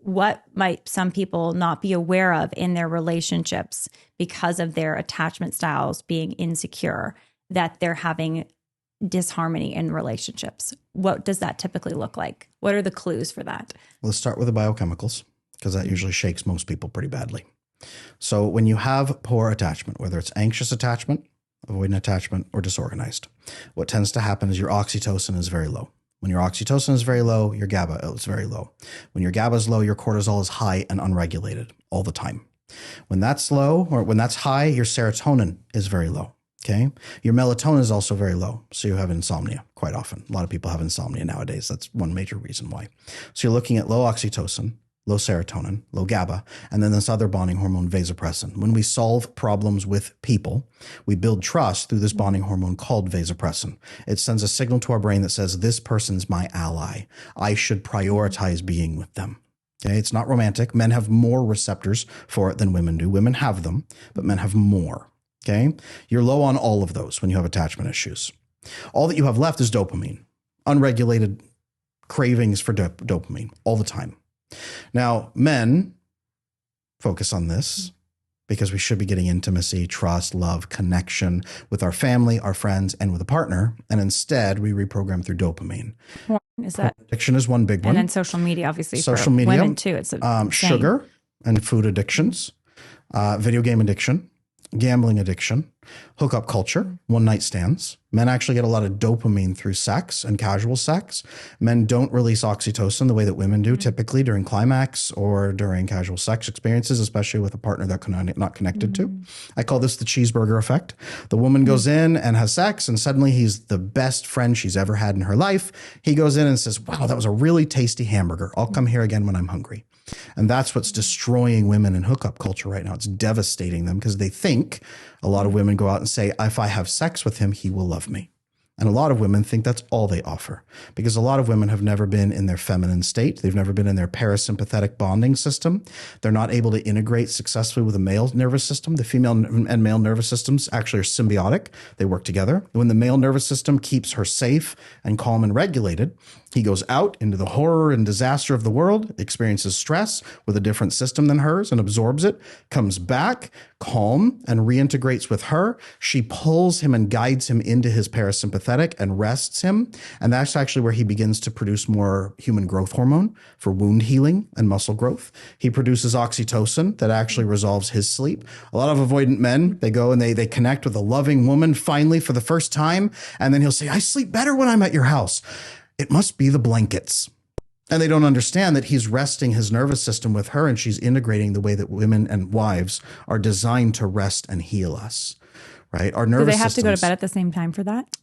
what might some people not be aware of in their relationships because of their attachment styles being insecure, that they're having disharmony in relationships? What does that typically look like? What are the clues for that? Let's start with the biochemicals, because that usually shakes most people pretty badly. So when you have poor attachment, whether it's anxious attachment, avoidant attachment, or disorganized, what tends to happen is your oxytocin is very low. When your oxytocin is very low, your GABA is very low. When your GABA is low, your cortisol is high and unregulated all the time. When that's low, or when that's high, your serotonin is very low. Okay. Your melatonin is also very low. So you have insomnia quite often. A lot of people have insomnia nowadays. That's one major reason why. So you're looking at low oxytocin, low serotonin, low GABA, and then this other bonding hormone, vasopressin. When we solve problems with people, we build trust through this bonding hormone called vasopressin. It sends a signal to our brain that says, this person's my ally. I should prioritize being with them. Okay, it's not romantic. Men have more receptors for it than women do. Women have them, but men have more. Okay, you're low on all of those when you have attachment issues. All that you have left is dopamine, unregulated cravings for dopamine all the time. Now, men focus on this because we should be getting intimacy, trust, love, connection with our family, our friends, and with a partner. And instead, we reprogram through dopamine. Is that addiction is one big one. And then social media, obviously, social for media, women too. It's sugar and food addictions, video game addiction, gambling addiction, hookup culture, one-night stands. Men actually get a lot of dopamine through sex and casual sex. Men don't release oxytocin the way that women do typically during climax or during casual sex experiences, especially with a partner that not connected to. I call this the cheeseburger effect. The woman goes in and has sex, and suddenly he's the best friend she's ever had in her life. He goes in and says, wow, that was a really tasty hamburger. I'll come here again when I'm hungry. And that's what's destroying women in hookup culture right now. It's devastating them because they think, a lot of women go out and say, if I have sex with him, he will love me. And a lot of women think that's all they offer, because a lot of women have never been in their feminine state. They've never been in their parasympathetic bonding system. They're not able to integrate successfully with the male nervous system. The female and male nervous systems actually are symbiotic. They work together. When the male nervous system keeps her safe and calm and regulated, he goes out into the horror and disaster of the world, experiences stress with a different system than hers and absorbs it, comes back calm and reintegrates with her. She pulls him and guides him into his parasympathetic and rests him. And that's actually where he begins to produce more human growth hormone for wound healing and muscle growth. He produces oxytocin that actually resolves his sleep. A lot of avoidant men, they go and they connect with a loving woman finally for the first time. And then he'll say, I sleep better when I'm at your house. It must be the blankets. And they don't understand that he's resting his nervous system with her, and she's integrating the way that women and wives are designed to rest and heal us, right? Our nervous systems. Do they have to go to bed at the same time for that?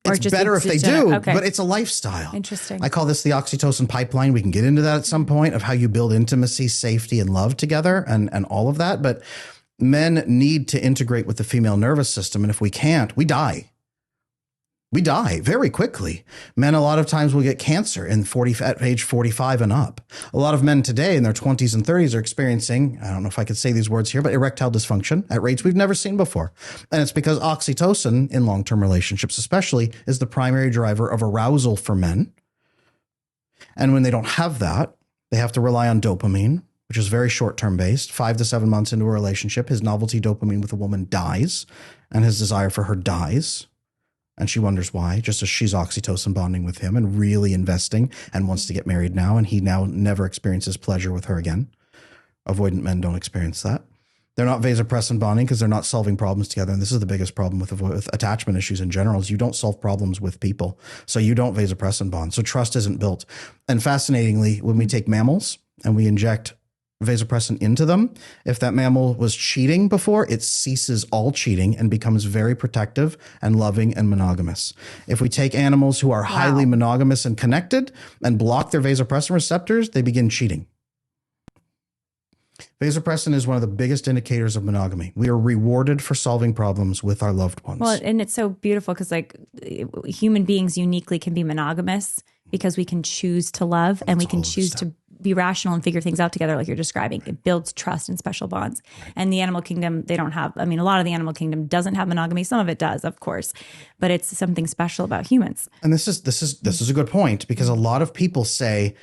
It's better if they do, but it's a lifestyle. Interesting. I call this the oxytocin pipeline. We can get into that at some point of how you build intimacy, safety, and love together and all of that. But men need to integrate with the female nervous system. And if we can't, we die. We die very quickly. Men, a lot of times, will get cancer at age 45 and up. A lot of men today in their 20s and 30s are experiencing, I don't know if I could say these words here, but erectile dysfunction at rates we've never seen before. And it's because oxytocin in long-term relationships especially is the primary driver of arousal for men. And when they don't have that, they have to rely on dopamine, which is very short-term based. 5 to 7 months into a relationship, his novelty dopamine with a woman dies and his desire for her dies. And she wonders why, just as she's oxytocin bonding with him and really investing and wants to get married now. And he now never experiences pleasure with her again. Avoidant men don't experience that. They're not vasopressin bonding because they're not solving problems together. And this is the biggest problem with attachment issues in general, is you don't solve problems with people. So you don't vasopressin bond. So trust isn't built. And fascinatingly, when we take mammals and we inject vasopressin into them, if that mammal was cheating before, it ceases all cheating and becomes very protective and loving and monogamous. If we take animals who are highly monogamous and connected and block their vasopressin receptors, they begin cheating. Vasopressin is one of the biggest indicators of monogamy. We are rewarded for solving problems with our loved ones. Well, and it's so beautiful because human beings uniquely can be monogamous because we can choose to love and we can choose to be rational and figure things out together like you're describing. It builds trust and special bonds. Right. And the animal kingdom, they don't have, a lot of the animal kingdom doesn't have monogamy. Some of it does, of course, but it's something special about humans. And this is a good point, because a lot of people say,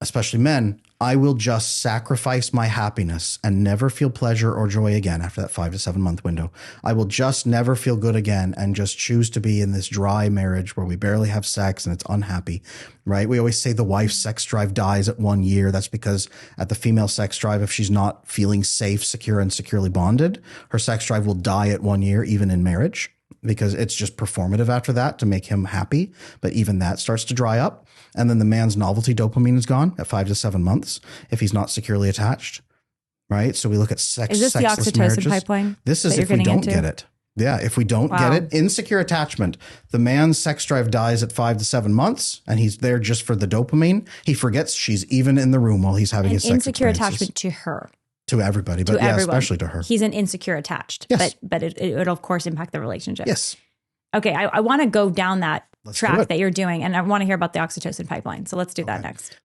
especially men, I will just sacrifice my happiness and never feel pleasure or joy again after that 5 to 7 month window. I will just never feel good again and just choose to be in this dry marriage where we barely have sex and it's unhappy, right? We always say the wife's sex drive dies at 1 year. That's because at the female sex drive, if she's not feeling safe, secure, and securely bonded, her sex drive will die at 1 year, even in marriage, because it's just performative after that to make him happy. But even that starts to dry up. And then the man's novelty dopamine is gone at 5 to 7 months if he's not securely attached, right? So we look at Is this the sexless oxytocin marriages. pipeline? This is if we don't get it. Yeah, if we don't get it, insecure attachment. The man's sex drive dies at 5 to 7 months, and he's there just for the dopamine. He forgets she's even in the room while he's having his sex insecure experiences. attachment to her. To everybody, but yeah, especially to her. He's an insecure attached, Yes. but it'll of course impact the relationship. Yes. Okay, I want to go down that Let's do track it. that you're doing, and I want to hear about the oxytocin pipeline. So let's do that next.